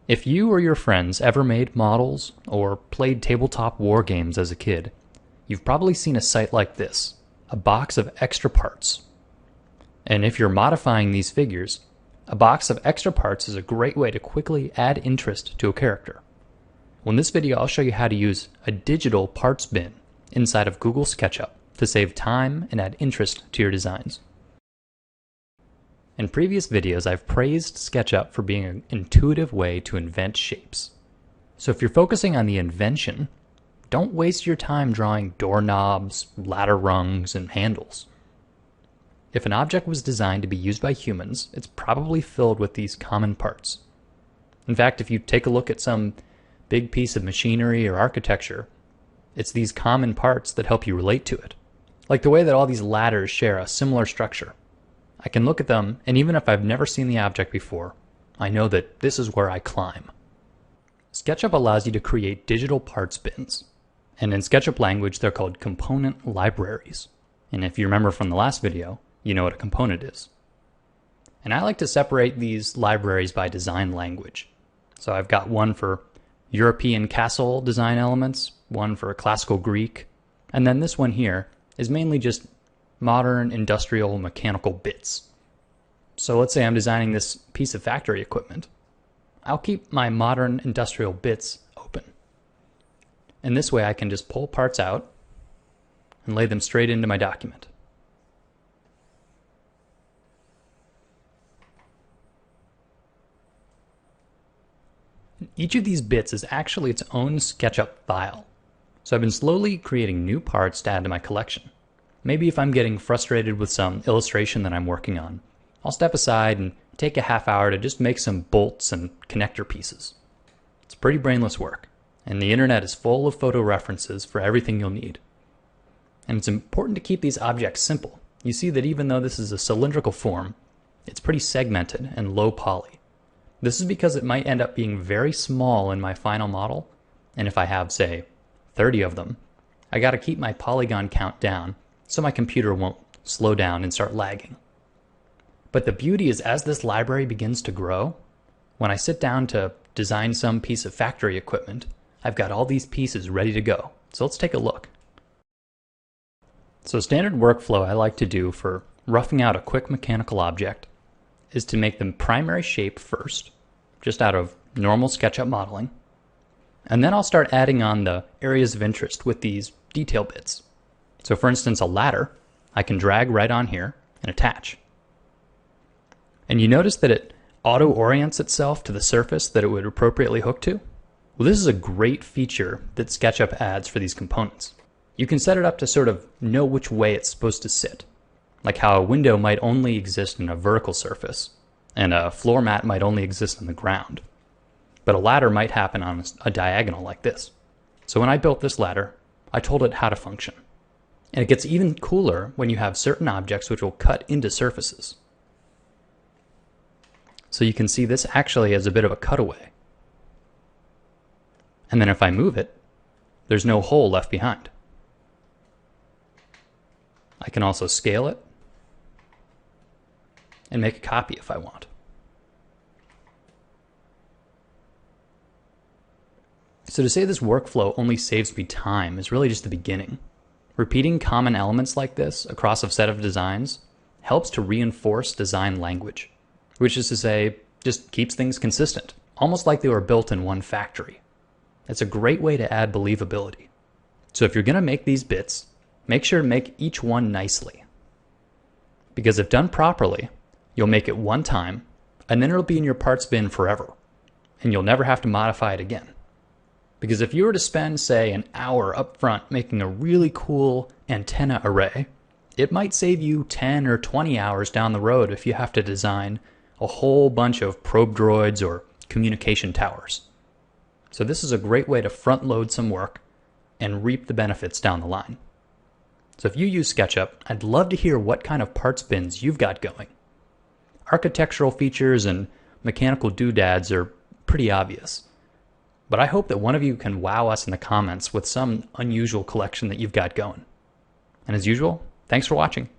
If you or your friends ever made models or played tabletop war games as a kid, you've probably seen a site like this, a box of extra parts. And if you're modifying these figures, a box of extra parts is a great way to quickly add interest to a character. Well, in this video, I'll show you how to use a digital parts bin inside of Google Sketchup to save time and add interest to your designs. In previous videos, I've praised SketchUp for being an intuitive way to invent shapes. So if you're focusing on the invention, don't waste your time drawing doorknobs, ladder rungs, and handles. If an object was designed to be used by humans, it's probably filled with these common parts. In fact, if you take a look at some big piece of machinery or architecture, it's these common parts that help you relate to it. Like the way that all these ladders share a similar structure. I can look at them, and even if I've never seen the object before, I know that this is where I climb. SketchUp allows you to create digital parts bins, and in SketchUp language they're called component libraries. And if you remember from the last video, you know what a component is. And I like to separate these libraries by design language. So I've got one for European castle design elements, one for classical Greek, and then this one here is mainly just modern industrial mechanical bits. So let's say I'm designing this piece of factory equipment. I'll keep my modern industrial bits open. And this way I can just pull parts out and lay them straight into my document. Each of these bits is actually its own SketchUp file. So I've been slowly creating new parts to add to my collection. Maybe if I'm getting frustrated with some illustration that I'm working on, I'll step aside and take a half hour to just make some bolts and connector pieces. It's pretty brainless work, and the internet is full of photo references for everything you'll need. And it's important to keep these objects simple. You see that even though this is a cylindrical form, it's pretty segmented and low poly. This is because it might end up being very small in my final model, and if I have, say, 30 of them, I gotta keep my polygon count down so my computer won't slow down and start lagging. But the beauty is as this library begins to grow, when I sit down to design some piece of factory equipment, I've got all these pieces ready to go. So let's take a look. So standard workflow I like to do for roughing out a quick mechanical object is to make the primary shape first, just out of normal SketchUp modeling. And then I'll start adding on the areas of interest with these detail bits. So for instance, a ladder, I can drag right on here and attach. And you notice that it auto-orients itself to the surface that it would appropriately hook to? Well, this is a great feature that SketchUp adds for these components. You can set it up to sort of know which way it's supposed to sit, like how a window might only exist in a vertical surface, and a floor mat might only exist on the ground. But a ladder might happen on a diagonal like this. So when I built this ladder, I told it how to function. And it gets even cooler when you have certain objects which will cut into surfaces. So you can see this actually as a bit of a cutaway. And then if I move it, there's no hole left behind. I can also scale it and make a copy if I want. So to say this workflow only saves me time is really just the beginning. Repeating common elements like this across a set of designs helps to reinforce design language, which is to say, just keeps things consistent, almost like they were built in one factory. It's a great way to add believability. So if you're going to make these bits, make sure to make each one nicely. Because if done properly, you'll make it one time, and then it'll be in your parts bin forever, and you'll never have to modify it again. Because if you were to spend, say, an hour up front making a really cool antenna array, it might save you 10 or 20 hours down the road if you have to design a whole bunch of probe droids or communication towers. So this is a great way to front load some work and reap the benefits down the line. So if you use SketchUp, I'd love to hear what kind of parts bins you've got going. Architectural features and mechanical doodads are pretty obvious. But I hope that one of you can wow us in the comments with some unusual collection that you've got going. And as usual, thanks for watching.